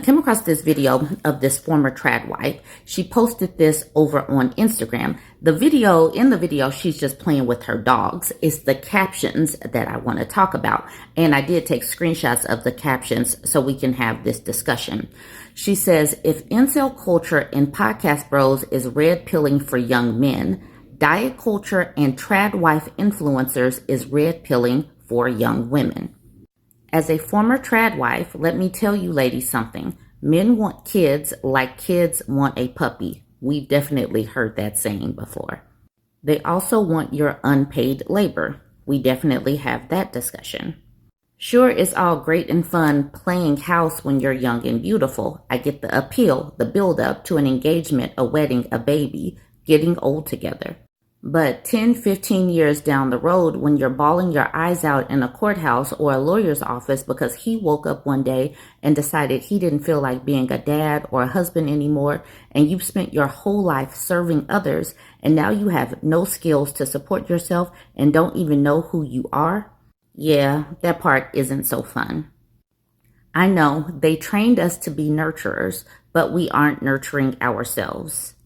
came across this video of this former tradwife. She posted this over on Instagram. In the video, she's just playing with her dogs. It's the captions that I want to talk about. And I did take screenshots of the captions so we can have this discussion. She says, if incel culture and podcast bros is red pilling for young men, diet culture and tradwife influencers is red pilling for young women. As a former tradwife, let me tell you ladies something. Men want kids like kids want a puppy. We've definitely heard that saying before. They also want your unpaid labor. We definitely have that discussion. Sure, it's all great and fun playing house when you're young and beautiful. I get the appeal, the build up to an engagement, a wedding, a baby, getting old together. But 10, 15 years down the road, when you're bawling your eyes out in a courthouse or a lawyer's office because he woke up one day and decided he didn't feel like being a dad or a husband anymore, and you've spent your whole life serving others, and now you have no skills to support yourself and don't even know who you are, yeah, that part isn't so fun. I know they trained us to be nurturers, but we aren't nurturing ourselves.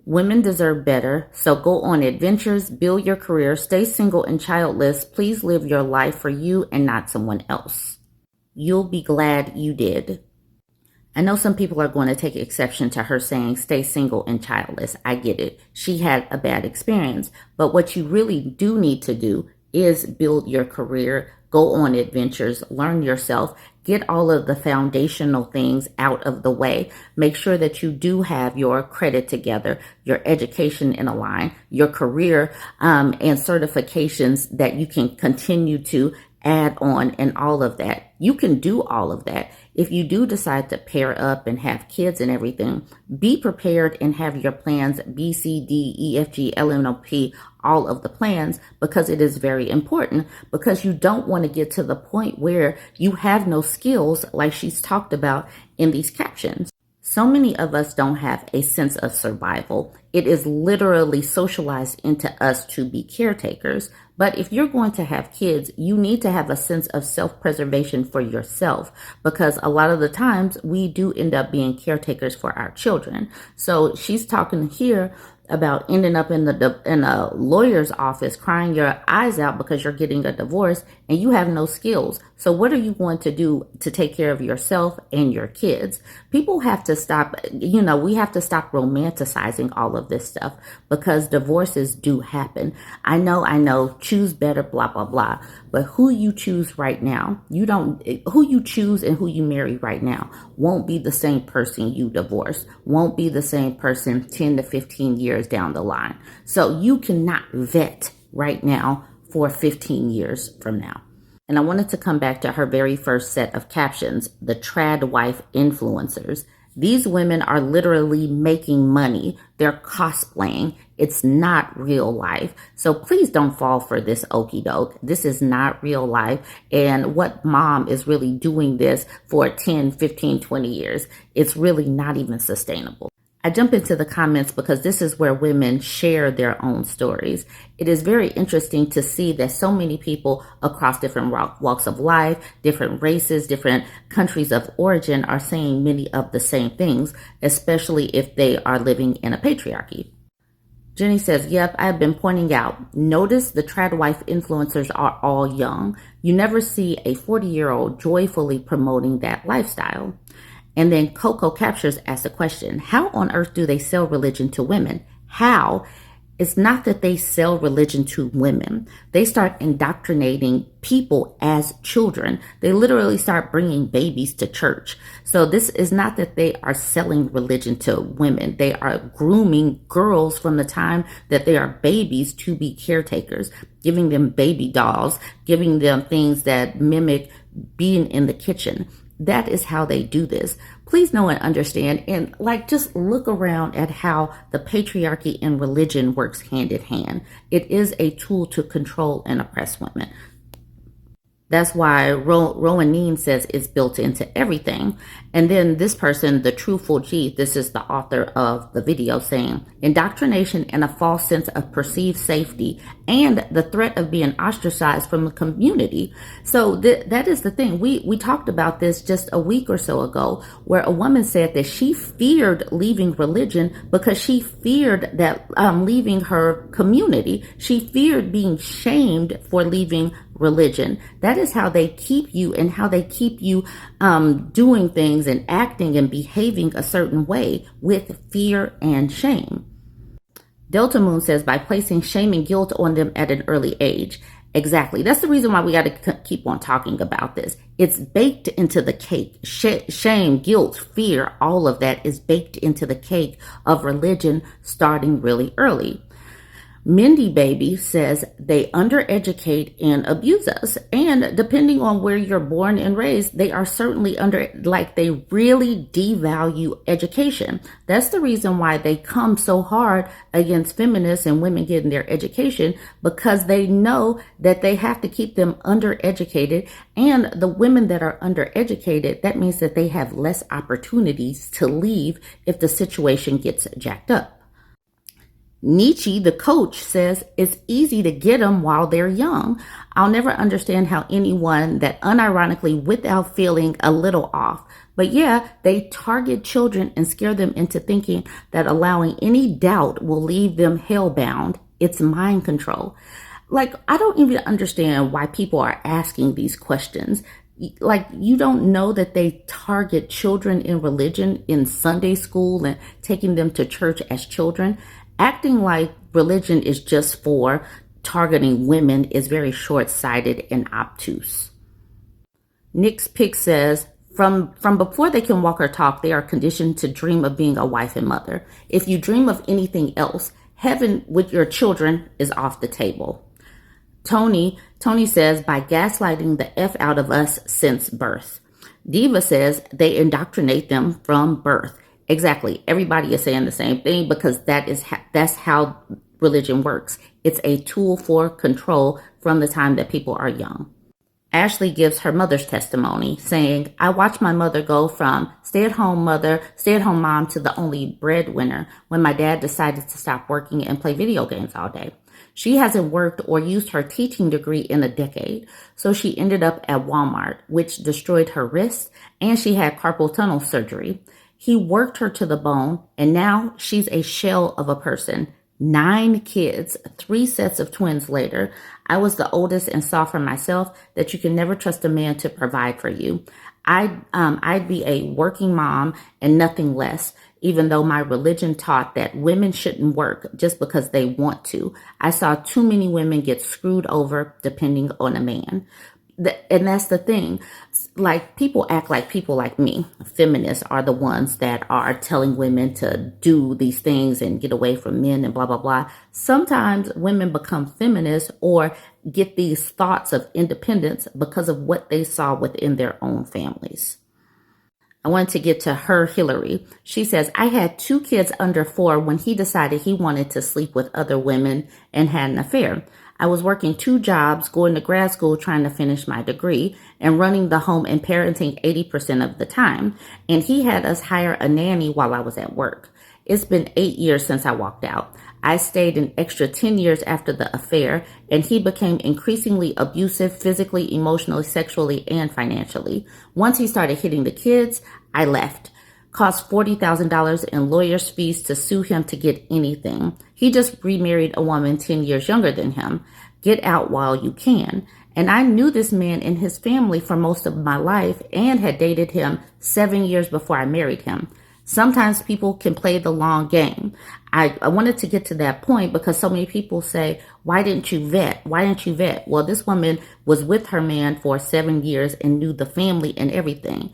Women deserve better, so go on adventures, build your career, stay single and childless. Please live your life for you and not someone else. You'll be glad you did. I know some people are going to take exception to her saying stay single and childless. I get it. She had a bad experience. But what you really do need to do is build your career, go on adventures, learn yourself, get all of the foundational things out of the way. Make sure that you do have your credit together, your education in a line, your career and certifications that you can continue to add on and all of that. You can do all of that. If you do decide to pair up and have kids and everything, be prepared and have your plans B, C, D, E, F, G, L, M, N, O, P, all of the plans, because it is very important, because you don't want to get to the point where you have no skills like she's talked about in these captions. So many of us don't have a sense of survival. It is literally socialized into us to be caretakers. But if you're going to have kids, you need to have a sense of self-preservation for yourself, because a lot of the times we do end up being caretakers for our children. So she's talking here about ending up in a lawyer's office crying your eyes out because you're getting a divorce and you have no skills. So what are you going to do to take care of yourself and your kids? People have to stop, we have to stop romanticizing all of this stuff, because divorces do happen. I know, choose better, blah, blah, blah. But who you choose right now, who you choose and who you marry right now won't be the same person you divorce, won't be the same person 10 to 15 years down the line. So you cannot vet right now for 15 years from now. And I wanted to come back to her very first set of captions, the tradwife influencers. These women are literally making money. They're cosplaying. It's not real life. So please don't fall for this okie doke. This is not real life. And what mom is really doing this for 10, 15, 20 years? It's really not even sustainable. I jump into the comments because this is where women share their own stories. It is very interesting to see that so many people across different walks of life, different races, different countries of origin are saying many of the same things, especially if they are living in a patriarchy. Jenny says, yep, I've been pointing out. Notice the tradwife influencers are all young. You never see a 40-year-old joyfully promoting that lifestyle. And then Coco Captures asked a question, how on earth do they sell religion to women? How? It's not that they sell religion to women. They start indoctrinating people as children. They literally start bringing babies to church. So this is not that they are selling religion to women. They are grooming girls from the time that they are babies to be caretakers, giving them baby dolls, giving them things that mimic being in the kitchen. That is how they do this. Please know and understand, and just look around at how the patriarchy and religion works hand in hand. It is a tool to control and oppress women. That's why Rowanine says it's built into everything. And then this person, the Truthful G, this is the author of the video, saying indoctrination and a false sense of perceived safety and the threat of being ostracized from the community. So that is the thing. We talked about this just a week or so ago, where a woman said that she feared leaving religion because she feared that leaving her community. She feared being shamed for leaving religion. That is how they keep you, and how they keep you doing things and acting and behaving a certain way, with fear and shame. Delta Moon says by placing shame and guilt on them at an early age. Exactly. That's the reason why we got to keep on talking about this. It's baked into the cake. Shame, guilt, fear, all of that is baked into the cake of religion starting really early. Mindy Baby says they undereducate and abuse us. And depending on where you're born and raised, they are certainly they really devalue education. That's the reason why they come so hard against feminists and women getting their education, because they know that they have to keep them undereducated. And the women that are undereducated, that means that they have less opportunities to leave if the situation gets jacked up. Nietzsche, the coach, says it's easy to get them while they're young. I'll never understand how anyone that unironically, without feeling a little off, but yeah, they target children and scare them into thinking that allowing any doubt will leave them hellbound. It's mind control. Like, I don't even understand why people are asking these questions. Like, you don't know that they target children in religion in Sunday school and taking them to church as children. Acting like religion is just for targeting women is very short-sighted and obtuse. Nick's Pick says, from before they can walk or talk, they are conditioned to dream of being a wife and mother. If you dream of anything else, heaven with your children is off the table. Tony says, by gaslighting the F out of us since birth. Diva says they indoctrinate them from birth. Exactly. Everybody is saying the same thing, because that's how religion works. It's a tool for control from the time that people are young. Ashley gives her mother's testimony, saying, I watched my mother go from stay-at-home mom to the only breadwinner when my dad decided to stop working and play video games all day. She hasn't worked or used her teaching degree in a decade, so she ended up at Walmart, which destroyed her wrist, and she had carpal tunnel surgery. He worked her to the bone, and now she's a shell of a person. 9 kids, 3 sets of twins later. I was the oldest and saw for myself that you can never trust a man to provide for you. I'd be a working mom and nothing less, even though my religion taught that women shouldn't work just because they want to. I saw too many women get screwed over depending on a man. And that's the thing. Like, people act like people like me, feminists, are the ones that are telling women to do these things and get away from men and blah, blah, blah. Sometimes women become feminists or get these thoughts of independence because of what they saw within their own families. I wanted to get to her Hillary. She says, I had 2 kids under 4 when he decided he wanted to sleep with other women and had an affair. I was working 2 jobs, going to grad school, trying to finish my degree, and running the home and parenting 80% of the time. And he had us hire a nanny while I was at work. It's been 8 years since I walked out. I stayed an extra 10 years after the affair, and he became increasingly abusive physically, emotionally, sexually, and financially. Once he started hitting the kids, I left. Cost $40,000 in lawyer's fees to sue him to get anything. He just remarried a woman 10 years younger than him. Get out while you can. And I knew this man and his family for most of my life and had dated him 7 years before I married him. Sometimes people can play the long game. I wanted to get to that point because so many people say, why didn't you vet? Why didn't you vet? Well, this woman was with her man for 7 years and knew the family and everything.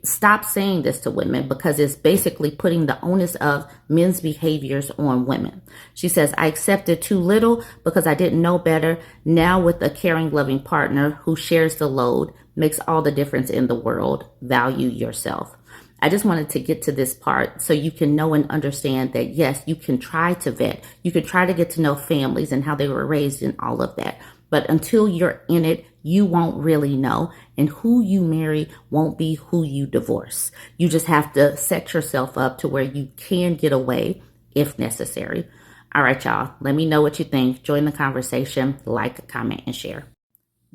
Stop saying this to women, because it's basically putting the onus of men's behaviors on women. She says, I accepted too little because I didn't know better. Now with a caring, loving partner who shares the load, makes all the difference in the world. Value yourself. I just wanted to get to this part so you can know and understand that, yes, you can try to vet. You can try to get to know families and how they were raised and all of that. But until you're in it, you won't really know. And who you marry won't be who you divorce. You just have to set yourself up to where you can get away if necessary. All right, y'all. Let me know what you think. Join the conversation, like, comment, and share.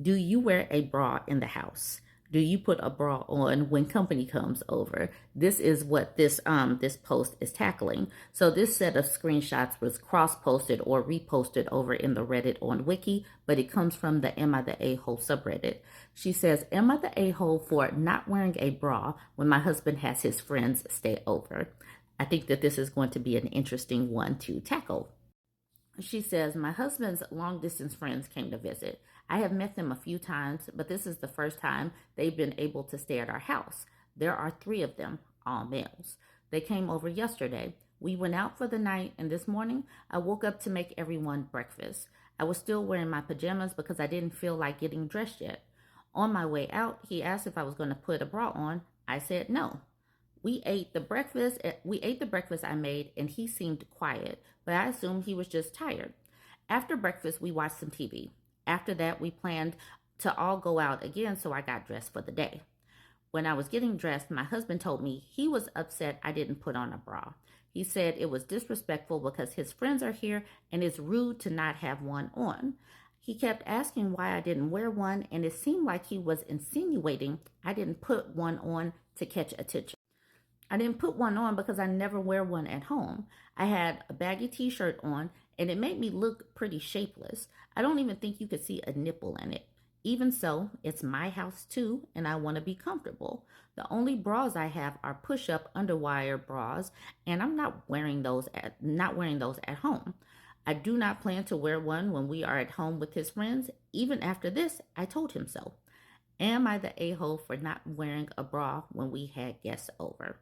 Do you wear a bra in the house? Do you put a bra on when company comes over? This is what this post is tackling. So this set of screenshots was cross-posted or reposted over in the Reddit on Wiki, but it comes from the Am I the A-hole subreddit. She says, "Am I the a-hole for not wearing a bra when my husband has his friends stay over?" I think that this is going to be an interesting one to tackle. She says, "My husband's long distance friends came to visit. I have met them a few times, but this is the first time they've been able to stay at our house. There are three of them, all males. They came over yesterday. We went out for the night, and this morning I woke up to make everyone breakfast. I was still wearing my pajamas because I didn't feel like getting dressed yet. On my way out, he asked if I was going to put a bra on. I said no. We ate the breakfast I made, and he seemed quiet, but I assumed he was just tired. After breakfast, we watched some TV. After that, we planned to all go out again, so I got dressed for the day. When I was getting dressed, my husband told me he was upset I didn't put on a bra. He said it was disrespectful because his friends are here and it's rude to not have one on. He kept asking why I didn't wear one, and it seemed like he was insinuating I didn't put one on to catch attention. I didn't put one on because I never wear one at home. I had a baggy t-shirt on and it made me look pretty shapeless. I don't even think you could see a nipple in it. Even so, it's my house too, and I want to be comfortable. The only bras I have are push-up underwire bras, and I'm not wearing those at home. I do not plan to wear one when we are at home with his friends. Even after this, I told him so. Am I the a-hole for not wearing a bra when we had guests over?"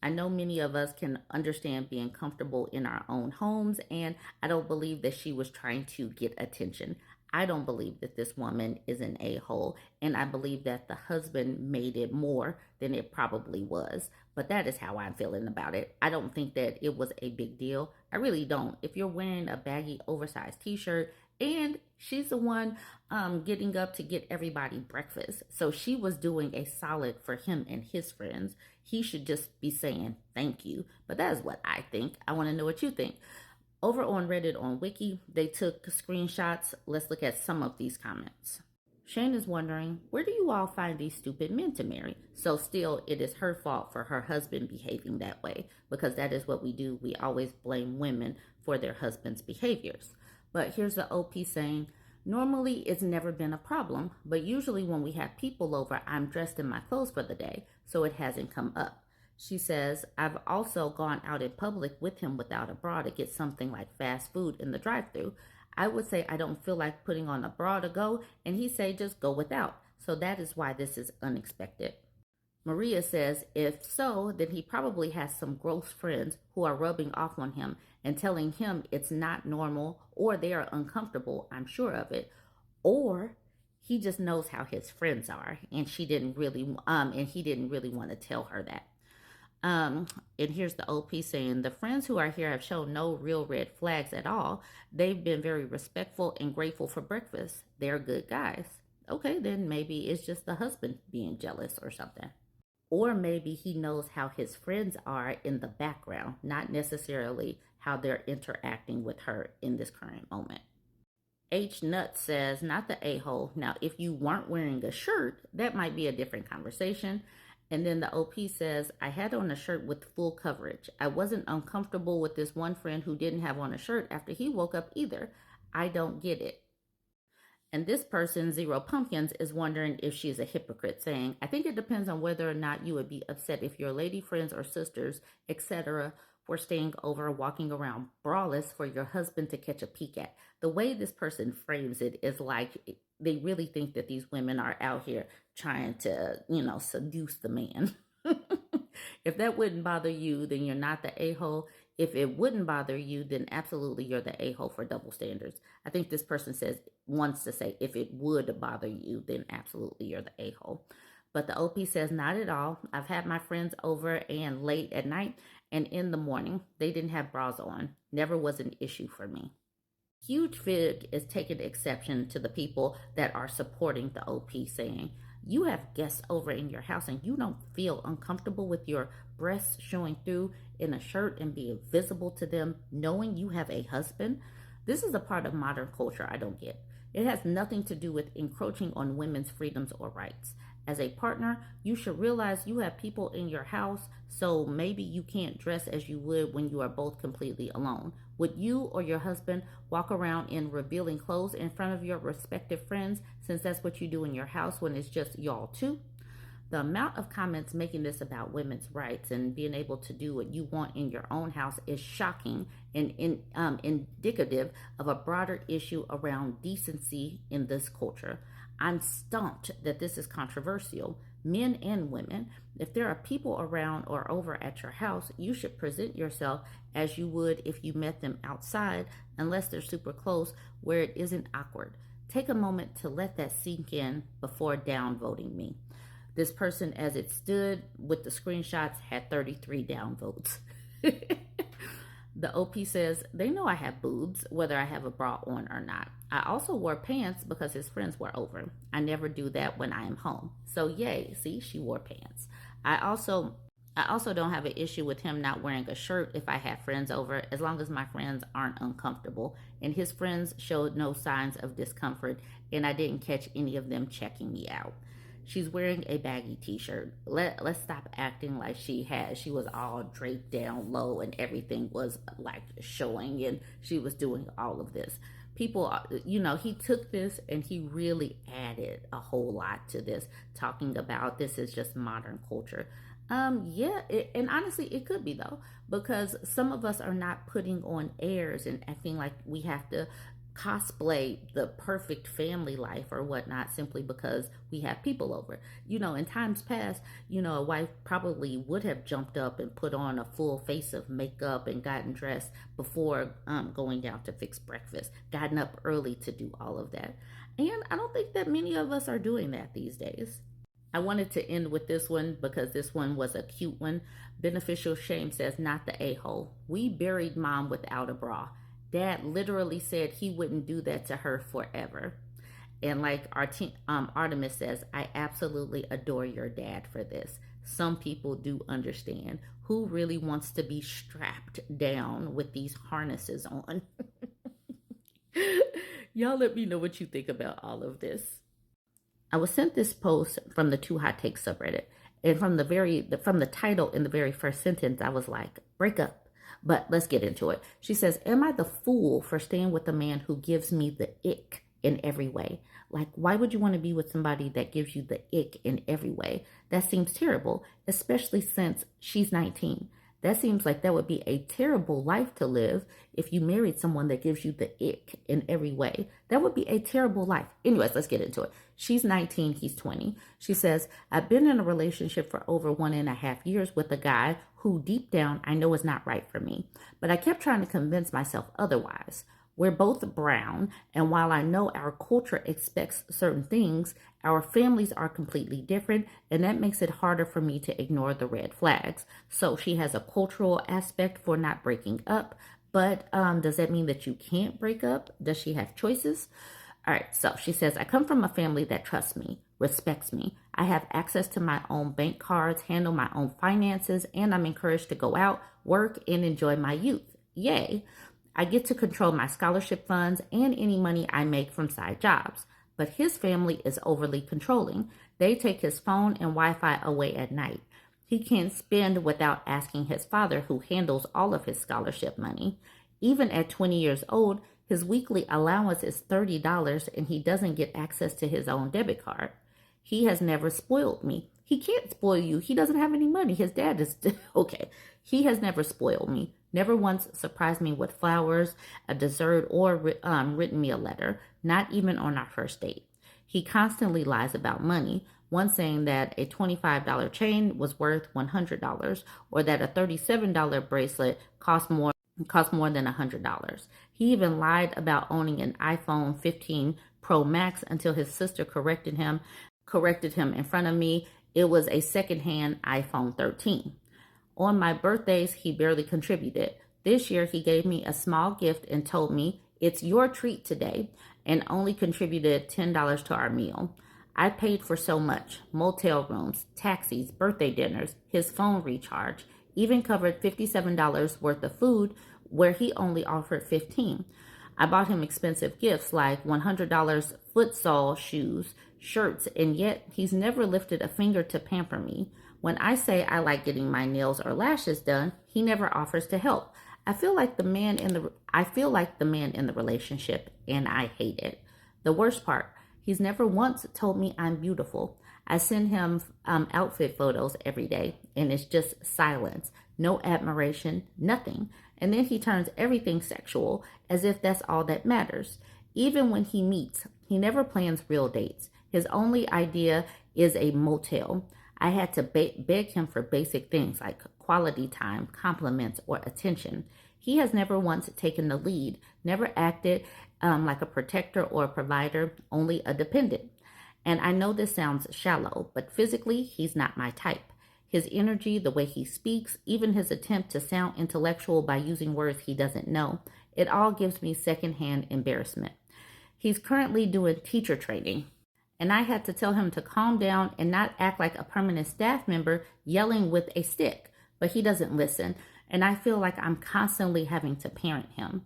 I know many of us can understand being comfortable in our own homes, and I don't believe that she was trying to get attention. I don't believe that this woman is an a-hole, and I believe that the husband made it more than it probably was. But that is how I'm feeling about it. I don't think that it was a big deal. I really don't. If you're wearing a baggy, oversized t-shirt, and she's the one getting up to get everybody breakfast, so she was doing a solid for him and his friends. He should just be saying thank you. But that is what I think. I want to know what you think. Over on Reddit on Wiki, they took screenshots. Let's look at some of these comments. Shane is wondering, where do you all find these stupid men to marry? So still, it is her fault for her husband behaving that way, because that is what we do. We always blame women for their husband's behaviors. But here's the OP saying, normally it's never been a problem, but usually when we have people over, I'm dressed in my clothes for the day, so it hasn't come up. She says, I've also gone out in public with him without a bra to get something like fast food in the drive-thru. I would say I don't feel like putting on a bra to go, and he say just go without. So that is why this is unexpected. Maria says, if so, then he probably has some gross friends who are rubbing off on him and telling him it's not normal, or they are uncomfortable, I'm sure of it. Or he just knows how his friends are, and he didn't really want to tell her that. And here's the OP saying, the friends who are here have shown no real red flags at all. They've been very respectful and grateful for breakfast. They're good guys. Okay, then maybe it's just the husband being jealous or something. Or maybe he knows how his friends are in the background, not necessarily how they're interacting with her in this current moment. H Nut says, not the a-hole. Now, if you weren't wearing a shirt, that might be a different conversation. And then the OP says, I had on a shirt with full coverage. I wasn't uncomfortable with this one friend who didn't have on a shirt after he woke up either. I don't get it. And this person, Zero Pumpkins, is wondering if she's a hypocrite, saying, I think it depends on whether or not you would be upset if your lady friends or sisters, etc., were staying over, walking around braless for your husband to catch a peek at. The way this person frames it is like they really think that these women are out here trying to, seduce the man. If that wouldn't bother you, then you're not the a-hole. If it wouldn't bother you, then absolutely you're the a-hole for double standards. I think this person wants to say, if it would bother you, then absolutely you're the a-hole. But the OP says, not at all. I've had my friends over and late at night and in the morning. They didn't have bras on. Never was an issue for me. Huge Fig is taking exception to the people that are supporting the OP, saying, you have guests over in your house and you don't feel uncomfortable with your breasts showing through in a shirt and being visible to them, knowing you have a husband. This is a part of modern culture I don't get. It has nothing to do with encroaching on women's freedoms or rights. As a partner, you should realize you have people in your house, so maybe you can't dress as you would when you are both completely alone. Would you or your husband walk around in revealing clothes in front of your respective friends, since that's what you do in your house when it's just y'all two? The amount of comments making this about women's rights and being able to do what you want in your own house is shocking and indicative of a broader issue around decency in this culture. I'm stumped that this is controversial. Men and women, if there are people around or over at your house, you should present yourself as you would if you met them outside, unless they're super close, where it isn't awkward. Take a moment to let that sink in before downvoting me. This person, as it stood with the screenshots, had 33 downvotes. The OP says, they know I have boobs, whether I have a bra on or not. I also wore pants because his friends were over. I never do that when I am home. So yay, see, she wore pants. I also don't have an issue with him not wearing a shirt if I have friends over, as long as my friends aren't uncomfortable. And his friends showed no signs of discomfort, and I didn't catch any of them checking me out. She's wearing a baggy t-shirt. Let's stop acting like she was all draped down low and everything was like showing and she was doing all of this. People, he took this and he really added a whole lot to this, talking about this is just modern culture. And honestly, it could be though, because some of us are not putting on airs and acting like we have to cosplay the perfect family life or whatnot simply because we have people over. In times past, a wife probably would have jumped up and put on a full face of makeup and gotten dressed before going out to fix breakfast, gotten up early to do all of that. And I don't think that many of us are doing that these days. I wanted to end with this one because this one was a cute one. Beneficial Shame says, not the a-hole. We buried mom without a bra. Dad literally said he wouldn't do that to her forever. And like Artemis says, I absolutely adore your dad for this. Some people do understand. Who really wants to be strapped down with these harnesses on? Y'all let me know what you think about all of this. I was sent this post from the Too Hot Takes subreddit. And from the title in the very first sentence, I was like, breakup. But let's get into it. She says, am I the fool for staying with a man who gives me the ick in every way? Like, why would you want to be with somebody that gives you the ick in every way? That seems terrible, especially since she's 19. That seems like that would be a terrible life to live if you married someone that gives you the ick in every way. That would be a terrible life. Anyways, let's get into it. She's 19, he's 20. She says, I've been in a relationship for over 1.5 years with a guy who deep down I know is not right for me, but I kept trying to convince myself otherwise. We're both brown, and while I know our culture expects certain things, our families are completely different, and that makes it harder for me to ignore the red flags. So she has a cultural aspect for not breaking up, but does that mean that you can't break up? Does she have choices? All right, so she says, I come from a family that trusts me, respects me. I have access to my own bank cards, handle my own finances, and I'm encouraged to go out, work, and enjoy my youth. Yay. I get to control my scholarship funds and any money I make from side jobs. But his family is overly controlling. They take his phone and Wi-Fi away at night. He can't spend without asking his father, who handles all of his scholarship money. Even at 20 years old, his weekly allowance is $30 and he doesn't get access to his own debit card. He has never spoiled me. He can't spoil you. He doesn't have any money. His dad is okay. He has never spoiled me. Never once surprised me with flowers, a dessert, or written me a letter, not even on our first date. He constantly lies about money, once saying that a $25 chain was worth $100, or that a $37 bracelet cost more than $100. He even lied about owning an iPhone 15 Pro Max until his sister corrected him in front of me. It was a secondhand iPhone 13. On my birthdays, he barely contributed. This year, he gave me a small gift and told me It's your treat today and only contributed $10 to our meal. I paid for so much: motel rooms, taxis, birthday dinners, his phone recharge, even covered $57 worth of food where he only offered 15. I bought him expensive gifts like $100 futsal shoes, shirts, and yet he's never lifted a finger to pamper me. When I say I like getting my nails or lashes done, he never offers to help. I feel like the man in the relationship, and I hate it. The worst part, he's never once told me I'm beautiful. I send him outfit photos every day, and it's just silence, no admiration, nothing. And then he turns everything sexual, as if that's all that matters. Even when he meets, he never plans real dates. His only idea is a motel. I had to beg him for basic things like quality time, compliments, or attention. He has never once taken the lead, never acted like a protector or a provider, only a dependent. And I know this sounds shallow, but physically, he's not my type. His energy, the way he speaks, even his attempt to sound intellectual by using words he doesn't know, it all gives me secondhand embarrassment. He's currently doing teacher training, and I had to tell him to calm down and not act like a permanent staff member yelling with a stick, but he doesn't listen, and I feel like I'm constantly having to parent him.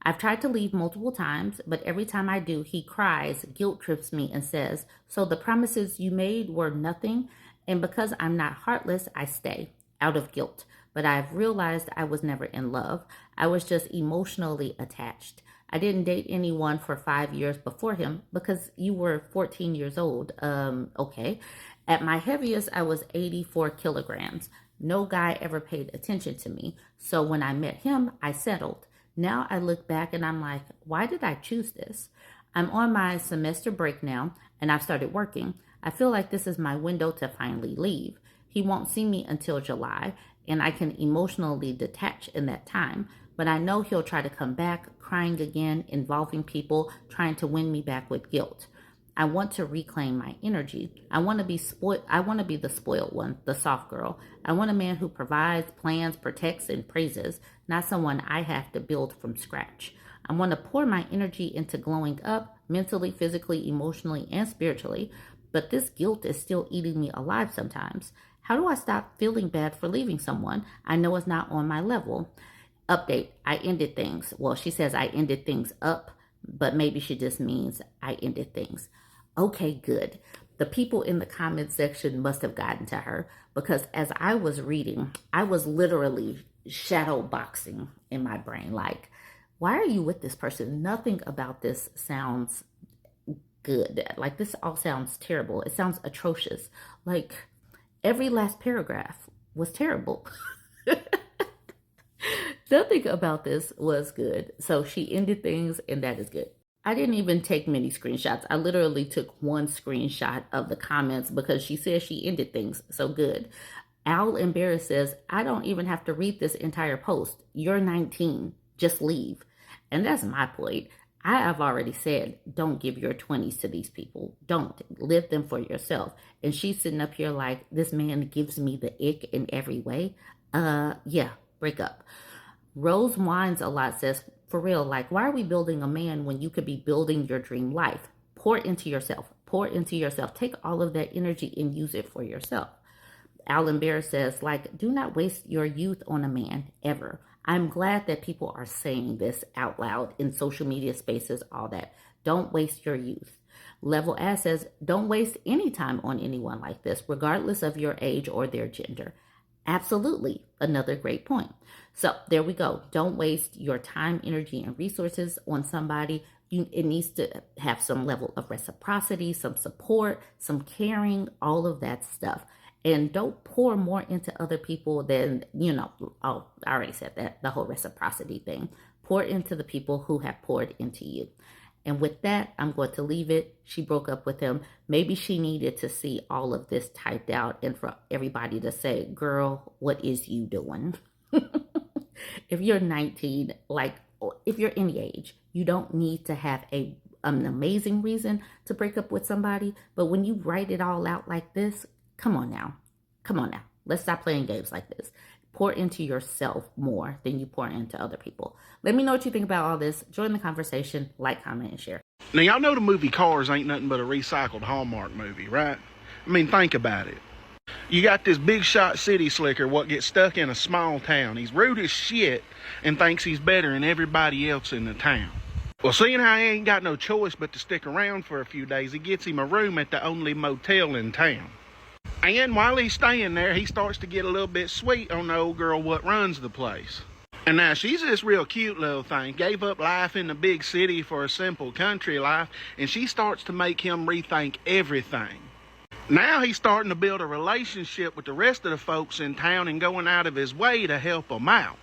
I've tried to leave multiple times, but every time I do, he cries, guilt trips me, and says, "So the promises you made were nothing?" And because I'm not heartless, I stay out of guilt. But I've realized I was never in love. I was just emotionally attached. I didn't date anyone for 5 years before him because you were 14 years old. Okay. At my heaviest, I was 84 kilograms. No guy ever paid attention to me. So when I met him, I settled. Now I look back and I'm like, why did I choose this? I'm on my semester break now and I've started working. I feel like this is my window to finally leave. He won't see me until July, and I can emotionally detach in that time. But I know he'll try to come back, crying again, involving people, trying to win me back with guilt. I want to reclaim my energy. I want to be spoiled. I want to be the spoiled one, the soft girl. I want a man who provides, plans, protects, and praises, not someone I have to build from scratch. I want to pour my energy into glowing up mentally, physically, emotionally, and spiritually. But this guilt is still eating me alive sometimes. How do I stop feeling bad for leaving someone I know is not on my level? Update, I ended things. Well, she says I ended things up, but maybe she just means I ended things. Okay, good. The people in the comment section must have gotten to her because as I was reading, I was literally shadow boxing in my brain. Like, why are you with this person? Nothing about this sounds good. Like, this all sounds terrible. It sounds atrocious. Like, every last paragraph was terrible. Nothing about this was good. So she ended things, and that is good. I didn't even take many screenshots. I literally took one screenshot of the comments because she says she ended things. So good. Al Embarrassed says, I don't even have to read this entire post. You're 19. Just leave. And that's my point. I have already said, don't give your 20s to these people. Don't. Live them for yourself. And she's sitting up here like, this man gives me the ick in every way. Yeah, break up. Rose Wines a lot says, for real, like, why are we building a man when you could be building your dream life? Pour into yourself. Pour into yourself. Take all of that energy and use it for yourself. Alan Bear says, like, do not waste your youth on a man, ever. I'm glad that people are saying this out loud in social media spaces, all that. Don't waste your youth. Level S says, don't waste any time on anyone like this, regardless of your age or their gender. Absolutely. Another great point. So there we go. Don't waste your time, energy, and resources on somebody. It needs to have some level of reciprocity, some support, some caring, all of that stuff. And don't pour more into other people than, I already said that, the whole reciprocity thing. Pour into the people who have poured into you. And with that, I'm going to leave it. She broke up with him. Maybe she needed to see all of this typed out and for everybody to say, girl, what is you doing? If you're 19, like, if you're any age, you don't need to have an amazing reason to break up with somebody. But when you write it all out like this, come on now. Let's stop playing games like this. pour into yourself more than you pour into other people. Let me know what you think about all this. Join the conversation, like, comment, and share. Now, y'all know the movie Cars ain't nothing but a recycled Hallmark movie, right? I mean, think about it. You got this big shot city slicker what gets stuck in a small town. He's rude as shit and thinks he's better than everybody else in the town. Well, seeing how he ain't got no choice but to stick around for a few days, he gets him a room at the only motel in town. And while he's staying there, he starts to get a little bit sweet on the old girl what runs the place. And now she's this real cute little thing, gave up life in the big city for a simple country life, and she starts to make him rethink everything. Now he's starting to build a relationship with the rest of the folks in town and going out of his way to help them out.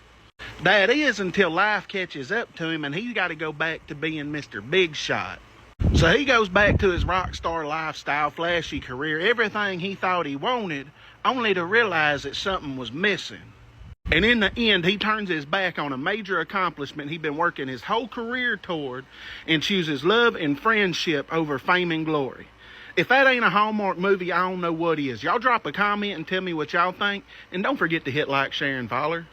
That is until life catches up to him and he's got to go back to being Mr. Big Shot. So he goes back to his rock star lifestyle, flashy career, everything he thought he wanted, only to realize that something was missing. And in the end, he turns his back on a major accomplishment he'd been working his whole career toward and chooses love and friendship over fame and glory. If that ain't a Hallmark movie, I don't know what is. Y'all drop a comment and tell me what y'all think. And don't forget to hit like, share, and follow.